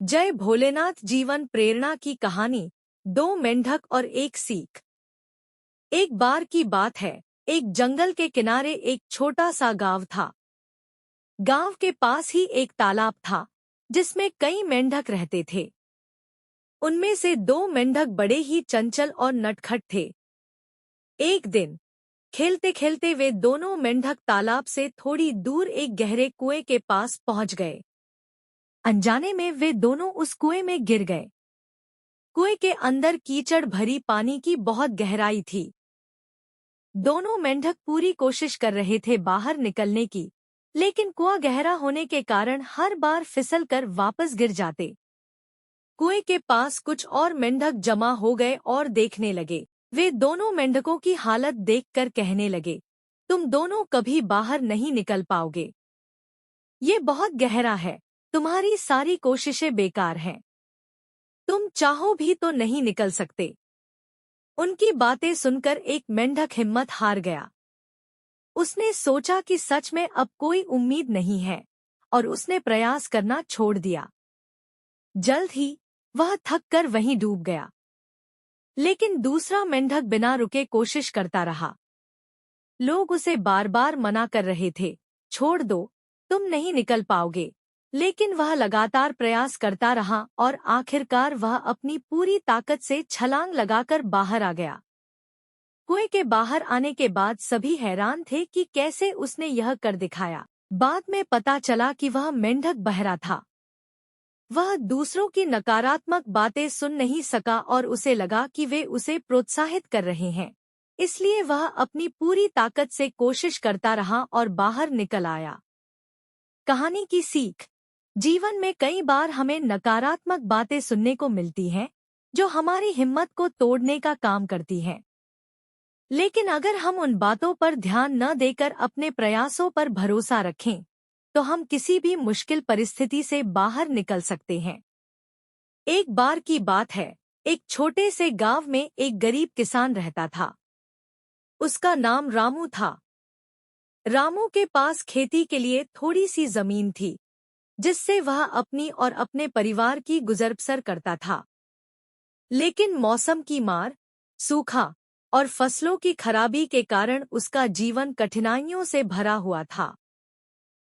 जय भोलेनाथ जीवन प्रेरणा की कहानी। दो मेंढक और एक सीख। एक बार की बात है, एक जंगल के किनारे एक छोटा सा गांव था। गांव के पास ही एक तालाब था जिसमें कई मेंढक रहते थे। उनमें से दो मेंढक बड़े ही चंचल और नटखट थे। एक दिन खेलते खेलते वे दोनों मेंढक तालाब से थोड़ी दूर एक गहरे कुएं के पास पहुंच गए। अनजाने में वे दोनों उस कुएं में गिर गए। कुएं के अंदर कीचड़ भरी पानी की बहुत गहराई थी। दोनों मेंढक पूरी कोशिश कर रहे थे बाहर निकलने की, लेकिन कुआं गहरा होने के कारण हर बार फिसल कर वापस गिर जाते। कुएं के पास कुछ और मेंढक जमा हो गए और देखने लगे। वे दोनों मेंढकों की हालत देखकर कहने लगे, तुम दोनों कभी बाहर नहीं निकल पाओगे। ये बहुत गहरा है, तुम्हारी सारी कोशिशें बेकार हैं। तुम चाहो भी तो नहीं निकल सकते। उनकी बातें सुनकर एक मेंढक हिम्मत हार गया। उसने सोचा कि सच में अब कोई उम्मीद नहीं है, और उसने प्रयास करना छोड़ दिया। जल्द ही वह थक कर वहीं डूब गया। लेकिन दूसरा मेंढक बिना रुके कोशिश करता रहा। लोग उसे बार बार मना कर रहे थे, छोड़ दो, तुम नहीं निकल पाओगे। लेकिन वह लगातार प्रयास करता रहा और आखिरकार वह अपनी पूरी ताकत से छलांग लगाकर बाहर आ गया। कुएं के बाहर आने के बाद सभी हैरान थे कि कैसे उसने यह कर दिखाया। बाद में पता चला कि वह मेंढक बहरा था। वह दूसरों की नकारात्मक बातें सुन नहीं सका और उसे लगा कि वे उसे प्रोत्साहित कर रहे हैं। इसलिए वह अपनी पूरी ताकत से कोशिश करता रहा और बाहर निकल आया। कहानी की सीख। जीवन में कई बार हमें नकारात्मक बातें सुनने को मिलती हैं, जो हमारी हिम्मत को तोड़ने का काम करती हैं। लेकिन अगर हम उन बातों पर ध्यान न देकर अपने प्रयासों पर भरोसा रखें, तो हम किसी भी मुश्किल परिस्थिति से बाहर निकल सकते हैं। एक बार की बात है, एक छोटे से गांव में एक गरीब किसान रहता था। उसका नाम रामू था। रामू के पास खेती के लिए थोड़ी सी जमीन थी, जिससे वह अपनी और अपने परिवार की गुजर-बसर करता था। लेकिन मौसम की मार, सूखा और फसलों की खराबी के कारण उसका जीवन कठिनाइयों से भरा हुआ था।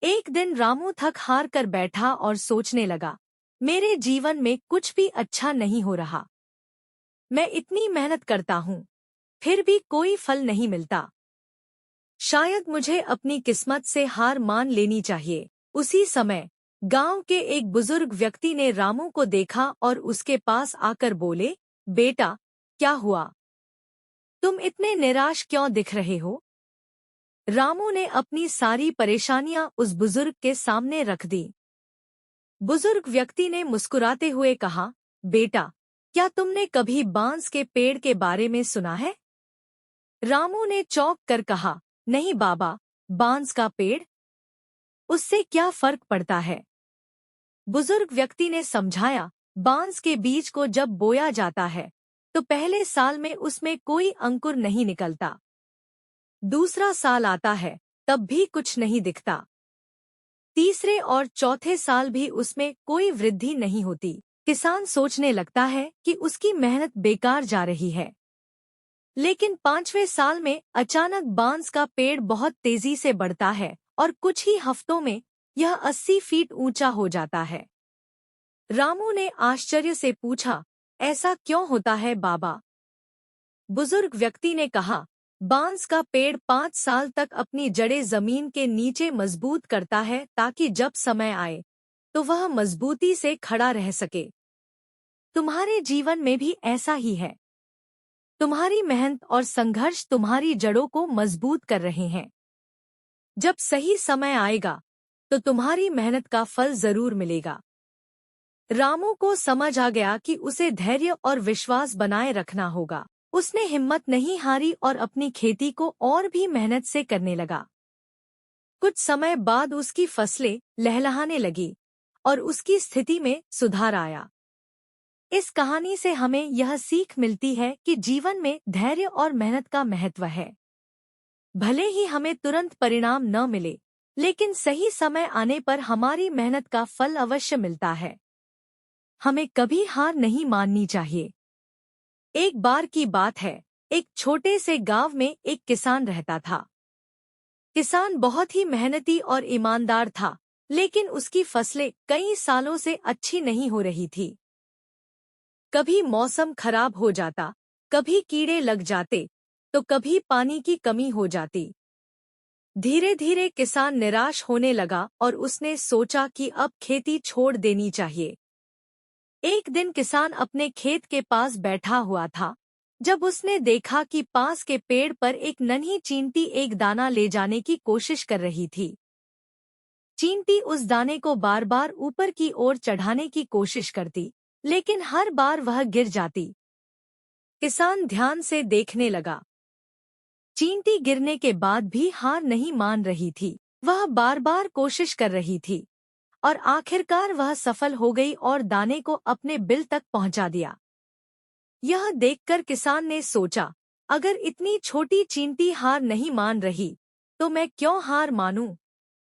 एक दिन रामू थक हार कर बैठा और सोचने लगा, मेरे जीवन में कुछ भी अच्छा नहीं हो रहा। मैं इतनी मेहनत करता हूँ, फिर भी कोई फल नहीं मिलता। शायद मुझे अपनी किस्मत से हार मान लेनी चाहिए। उसी समय गांव के एक बुजुर्ग व्यक्ति ने रामू को देखा और उसके पास आकर बोले, बेटा, क्या हुआ? तुम इतने निराश क्यों दिख रहे हो? रामू ने अपनी सारी परेशानियां उस बुजुर्ग के सामने रख दी। बुजुर्ग व्यक्ति ने मुस्कुराते हुए कहा, बेटा, क्या तुमने कभी बांस के पेड़ के बारे में सुना है? रामू ने चौंक कर कहा, नहीं बाबा, बांस का पेड़? उससे क्या फर्क पड़ता है? बुजुर्ग व्यक्ति ने समझाया, बांस के बीज को जब बोया जाता है, तो पहले साल में उसमें कोई अंकुर नहीं निकलता। दूसरा साल आता है, तब भी कुछ नहीं दिखता। तीसरे और चौथे साल भी उसमें कोई वृद्धि नहीं होती। किसान सोचने लगता है कि उसकी मेहनत बेकार जा रही है। लेकिन पांचवें साल में अचानक बांस का पेड़ बहुत तेजी से बढ़ता है और कुछ ही हफ्तों में यह 80 फीट ऊंचा हो जाता है। रामू ने आश्चर्य से पूछा, ऐसा क्यों होता है बाबा? बुजुर्ग व्यक्ति ने कहा, बांस का पेड़ 5 साल तक अपनी जड़ें जमीन के नीचे मजबूत करता है ताकि जब समय आए तो वह मजबूती से खड़ा रह सके। तुम्हारे जीवन में भी ऐसा ही है। तुम्हारी मेहनत और संघर्ष तुम्हारी जड़ों को मजबूत कर रहे हैं। जब सही समय आएगा तो तुम्हारी मेहनत का फल जरूर मिलेगा। रामू को समझ आ गया कि उसे धैर्य और विश्वास बनाए रखना होगा। उसने हिम्मत नहीं हारी और अपनी खेती को और भी मेहनत से करने लगा। कुछ समय बाद उसकी फसलें लहलहाने लगी और उसकी स्थिति में सुधार आया। इस कहानी से हमें यह सीख मिलती है कि जीवन में धैर्य और मेहनत का महत्व है। भले ही हमें तुरंत परिणाम न मिले, लेकिन सही समय आने पर हमारी मेहनत का फल अवश्य मिलता है। हमें कभी हार नहीं माननी चाहिए। एक बार की बात है, एक छोटे से गांव में एक किसान रहता था। किसान बहुत ही मेहनती और ईमानदार था, लेकिन उसकी फसलें कई सालों से अच्छी नहीं हो रही थी। कभी मौसम खराब हो जाता, कभी कीड़े लग जाते, तो कभी पानी की कमी हो जाती। धीरे धीरे किसान निराश होने लगा और उसने सोचा कि अब खेती छोड़ देनी चाहिए। एक दिन किसान अपने खेत के पास बैठा हुआ था, जब उसने देखा कि पास के पेड़ पर एक नन्ही चींटी एक दाना ले जाने की कोशिश कर रही थी। चींटी उस दाने को बार बार ऊपर की ओर चढ़ाने की कोशिश करती, लेकिन हर बार वह गिर जाती। किसान ध्यान से देखने लगा। चींटी गिरने के बाद भी हार नहीं मान रही थी। वह बार बार कोशिश कर रही थी और आखिरकार वह सफल हो गई और दाने को अपने बिल तक पहुंचा दिया। यह देखकर किसान ने सोचा, अगर इतनी छोटी चींटी हार नहीं मान रही, तो मैं क्यों हार मानूं?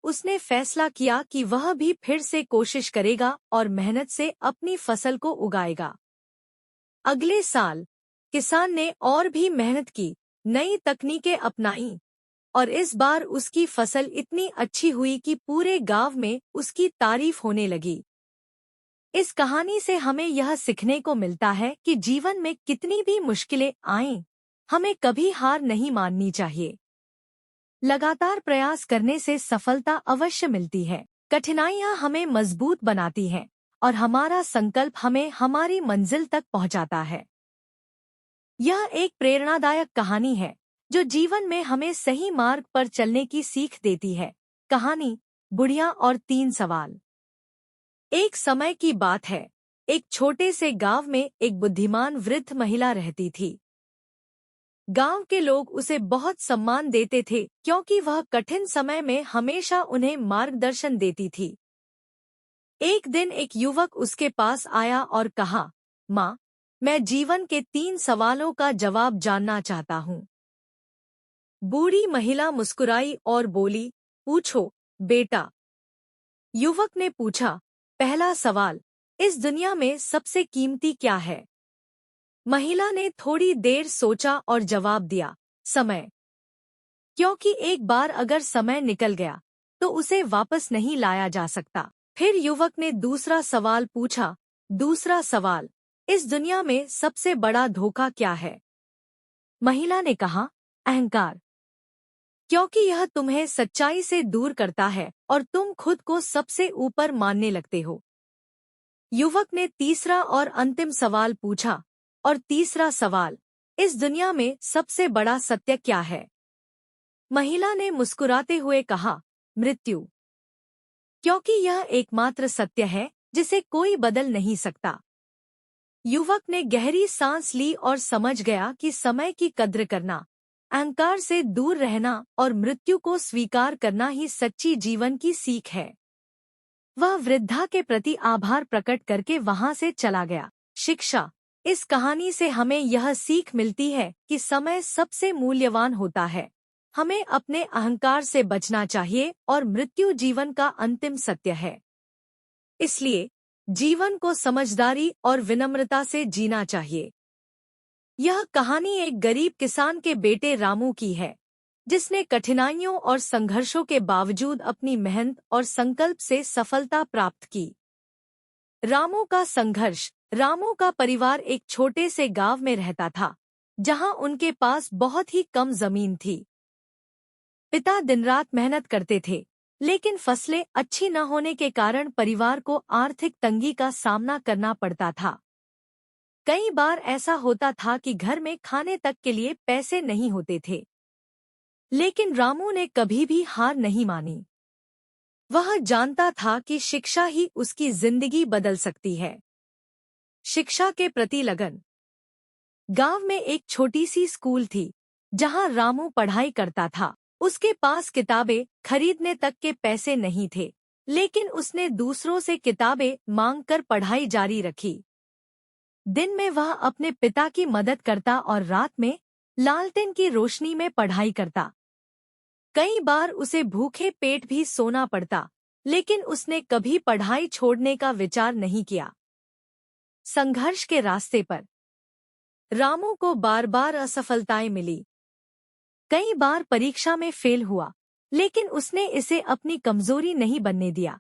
उसने फैसला किया कि वह भी फिर से कोशिश करेगा और मेहनत से अपनी फसल को उगाएगा। अगले साल किसान ने और भी मेहनत की, नई तकनीकें अपनाई और इस बार उसकी फसल इतनी अच्छी हुई कि पूरे गांव में उसकी तारीफ होने लगी। इस कहानी से हमें यह सीखने को मिलता है कि जीवन में कितनी भी मुश्किलें आएं, हमें कभी हार नहीं माननी चाहिए। लगातार प्रयास करने से सफलता अवश्य मिलती है। कठिनाइयां हमें मजबूत बनाती हैं और हमारा संकल्प हमें हमारी मंजिल तक पहुंचाता है। यह एक प्रेरणादायक कहानी है जो जीवन में हमें सही मार्ग पर चलने की सीख देती है। कहानी बुढ़िया और 3 सवाल। एक समय की बात है, एक छोटे से गांव में एक बुद्धिमान वृद्ध महिला रहती थी। गांव के लोग उसे बहुत सम्मान देते थे क्योंकि वह कठिन समय में हमेशा उन्हें मार्गदर्शन देती थी। एक दिन एक युवक उसके पास आया और कहा, माँ, मैं जीवन के 3 सवालों का जवाब जानना चाहता हूँ। बूढ़ी महिला मुस्कुराई और बोली, पूछो बेटा। युवक ने पूछा, पहला सवाल, इस दुनिया में सबसे कीमती क्या है? महिला ने थोड़ी देर सोचा और जवाब दिया, समय। क्योंकि एक बार अगर समय निकल गया तो उसे वापस नहीं लाया जा सकता। फिर युवक ने दूसरा सवाल पूछा, दूसरा सवाल, इस दुनिया में सबसे बड़ा धोखा क्या है? महिला ने कहा, अहंकार। क्योंकि यह तुम्हें सच्चाई से दूर करता है और तुम खुद को सबसे ऊपर मानने लगते हो। युवक ने तीसरा और अंतिम सवाल पूछा, और तीसरा सवाल, इस दुनिया में सबसे बड़ा सत्य क्या है? महिला ने मुस्कुराते हुए कहा, मृत्यु। क्योंकि यह एकमात्र सत्य है जिसे कोई बदल नहीं सकता। युवक ने गहरी सांस ली और समझ गया कि समय की कद्र करना, अहंकार से दूर रहना और मृत्यु को स्वीकार करना ही सच्ची जीवन की सीख है। वह वृद्धा के प्रति आभार प्रकट करके वहां से चला गया। शिक्षा, इस कहानी से हमें यह सीख मिलती है कि समय सबसे मूल्यवान होता है। हमें अपने अहंकार से बचना चाहिए और मृत्यु जीवन का अंतिम सत्य है। इसलिए जीवन को समझदारी और विनम्रता से जीना चाहिए। यह कहानी एक गरीब किसान के बेटे रामू की है, जिसने कठिनाइयों और संघर्षों के बावजूद अपनी मेहनत और संकल्प से सफलता प्राप्त की। रामू का संघर्ष। रामू का परिवार एक छोटे से गांव में रहता था, जहां उनके पास बहुत ही कम जमीन थी। पिता दिन रात मेहनत करते थे, लेकिन फसलें अच्छी न होने के कारण परिवार को आर्थिक तंगी का सामना करना पड़ता था। कई बार ऐसा होता था कि घर में खाने तक के लिए पैसे नहीं होते थे। लेकिन रामू ने कभी भी हार नहीं मानी। वह जानता था कि शिक्षा ही उसकी जिंदगी बदल सकती है। शिक्षा के प्रति लगन। गांव में एक छोटी सी स्कूल थी, जहां रामू पढ़ाई करता था। उसके पास किताबें खरीदने तक के पैसे नहीं थे, लेकिन उसने दूसरों से किताबें मांगकर पढ़ाई जारी रखी। दिन में वह अपने पिता की मदद करता और रात में लालटेन की रोशनी में पढ़ाई करता। कई बार उसे भूखे पेट भी सोना पड़ता, लेकिन उसने कभी पढ़ाई छोड़ने का विचार नहीं किया। संघर्ष के रास्ते पर रामू को बार बार असफलताएं मिली। कई बार परीक्षा में फेल हुआ, लेकिन उसने इसे अपनी कमजोरी नहीं बनने दिया।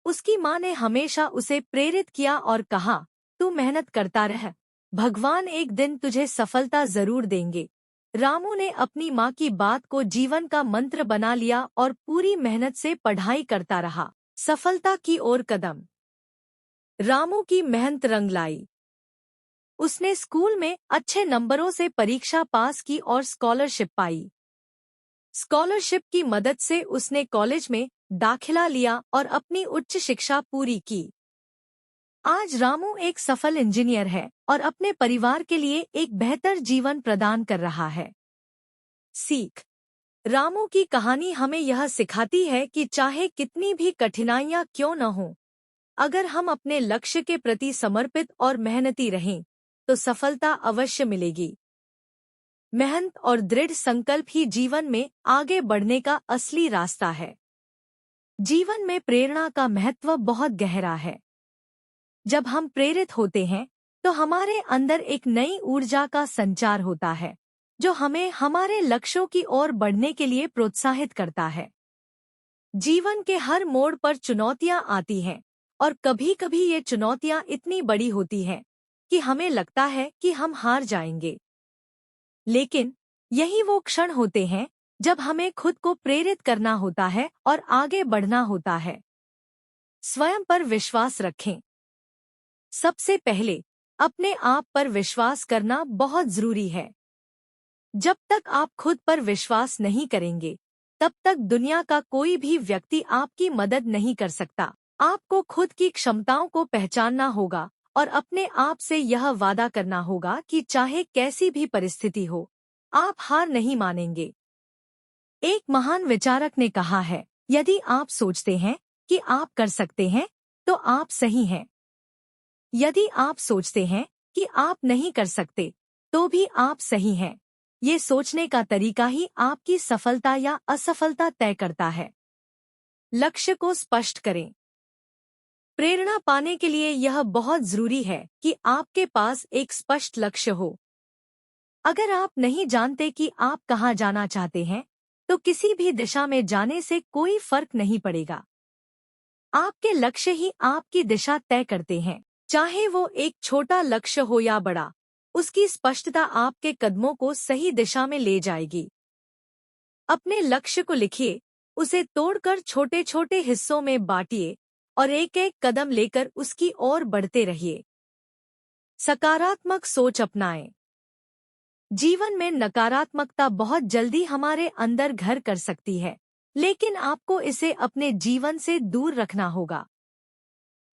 उसकी माँ ने हमेशा उसे प्रेरित किया और कहा, तू मेहनत करता रह, भगवान एक दिन तुझे सफलता जरूर देंगे। रामू ने अपनी माँ की बात को जीवन का मंत्र बना लिया और पूरी मेहनत से पढ़ाई करता रहा। सफलता की ओर कदम। रामू की मेहनत रंग लाई। उसने स्कूल में अच्छे नंबरों से परीक्षा पास की और स्कॉलरशिप पाई। स्कॉलरशिप की मदद से उसने कॉलेज में दाखिला लिया और अपनी उच्च शिक्षा पूरी की। आज रामू एक सफल इंजीनियर है और अपने परिवार के लिए एक बेहतर जीवन प्रदान कर रहा है। सीख। रामू की कहानी हमें यह सिखाती है कि चाहे कितनी भी कठिनाइयां क्यों न हों, अगर हम अपने लक्ष्य के प्रति समर्पित और मेहनती रहें, तो सफलता अवश्य मिलेगी। मेहनत और दृढ़ संकल्प ही जीवन में आगे बढ़ने का असली रास्ता है। जीवन में प्रेरणा का महत्व बहुत गहरा है। जब हम प्रेरित होते हैं, तो हमारे अंदर एक नई ऊर्जा का संचार होता है, जो हमें हमारे लक्ष्यों की ओर बढ़ने के लिए प्रोत्साहित करता है। जीवन के हर मोड़ पर चुनौतियां आती हैं, और कभी-कभी ये चुनौतियां इतनी बड़ी होती हैं कि हमें लगता है कि हम हार जाएंगे। लेकिन यही वो क्षण होते हैं जब हमें खुद को प्रेरित करना होता है और आगे बढ़ना होता है। स्वयं पर विश्वास रखें। सबसे पहले अपने आप पर विश्वास करना बहुत जरूरी है। जब तक आप खुद पर विश्वास नहीं करेंगे, तब तक दुनिया का कोई भी व्यक्ति आपकी मदद नहीं कर सकता। आपको खुद की क्षमताओं को पहचानना होगा और अपने आप से यह वादा करना होगा कि चाहे कैसी भी परिस्थिति हो, आप हार नहीं मानेंगे। एक महान विचारक ने कहा है, यदि आप सोचते हैं कि आप कर सकते हैं, तो आप सही हैं। यदि आप सोचते हैं कि आप नहीं कर सकते, तो भी आप सही हैं। ये सोचने का तरीका ही आपकी सफलता या असफलता तय करता है। लक्ष्य को स्पष्ट करें। प्रेरणा पाने के लिए यह बहुत जरूरी है कि आपके पास एक स्पष्ट लक्ष्य हो। अगर आप नहीं जानते कि आप कहाँ जाना चाहते हैं, तो किसी भी दिशा में जाने से कोई फर्क नहीं पड़ेगा। आपके लक्ष्य ही आपकी दिशा तय करते हैं। चाहे वो एक छोटा लक्ष्य हो या बड़ा, उसकी स्पष्टता आपके कदमों को सही दिशा में ले जाएगी। अपने लक्ष्य को लिखिए, उसे तोड़कर छोटे छोटे हिस्सों में बांटिए और एक एक कदम लेकर उसकी ओर बढ़ते रहिए। सकारात्मक सोच अपनाएं। जीवन में नकारात्मकता बहुत जल्दी हमारे अंदर घर कर सकती है, लेकिन आपको इसे अपने जीवन से दूर रखना होगा।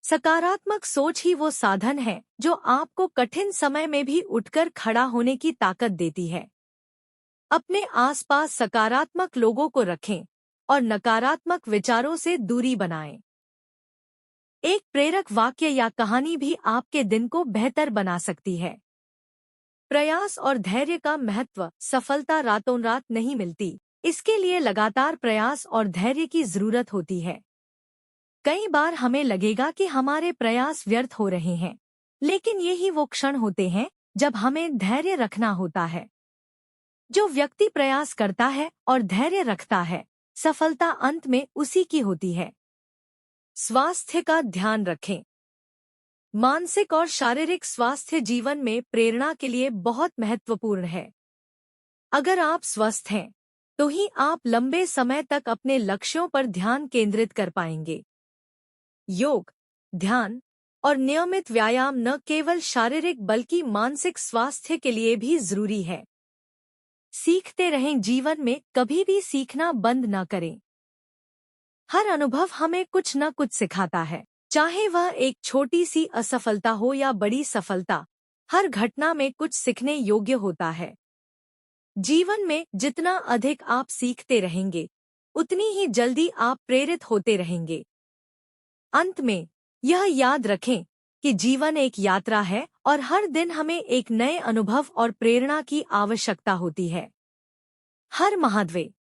सकारात्मक सोच ही वो साधन है जो आपको कठिन समय में भी उठकर खड़ा होने की ताकत देती है। अपने आसपास सकारात्मक लोगों को रखें और नकारात्मक विचारों से दूरी बनाएं। एक प्रेरक वाक्य या कहानी भी आपके दिन को बेहतर बना सकती है। प्रयास और धैर्य का महत्व। सफलता रातों रात नहीं मिलती, इसके लिए लगातार प्रयास और धैर्य की जरूरत होती है। कई बार हमें लगेगा कि हमारे प्रयास व्यर्थ हो रहे हैं, लेकिन यही वो क्षण होते हैं जब हमें धैर्य रखना होता है। जो व्यक्ति प्रयास करता है और धैर्य रखता है, सफलता अंत में उसी की होती है। स्वास्थ्य का ध्यान रखें। मानसिक और शारीरिक स्वास्थ्य जीवन में प्रेरणा के लिए बहुत महत्वपूर्ण है। अगर आप स्वस्थ हैं, तो ही आप लंबे समय तक अपने लक्ष्यों पर ध्यान केंद्रित कर पाएंगे। योग, ध्यान और नियमित व्यायाम न केवल शारीरिक बल्कि मानसिक स्वास्थ्य के लिए भी जरूरी है। सीखते रहें। जीवन में कभी भी सीखना बंद न करें। हर अनुभव हमें कुछ न कुछ सिखाता है, चाहे वह एक छोटी सी असफलता हो या बड़ी सफलता। हर घटना में कुछ सीखने योग्य होता है। जीवन में जितना अधिक आप सीखते रहेंगे, उतनी ही जल्दी आप प्रेरित होते रहेंगे। अंत में यह याद रखें कि जीवन एक यात्रा है और हर दिन हमें एक नए अनुभव और प्रेरणा की आवश्यकता होती है। हर महाद्वे।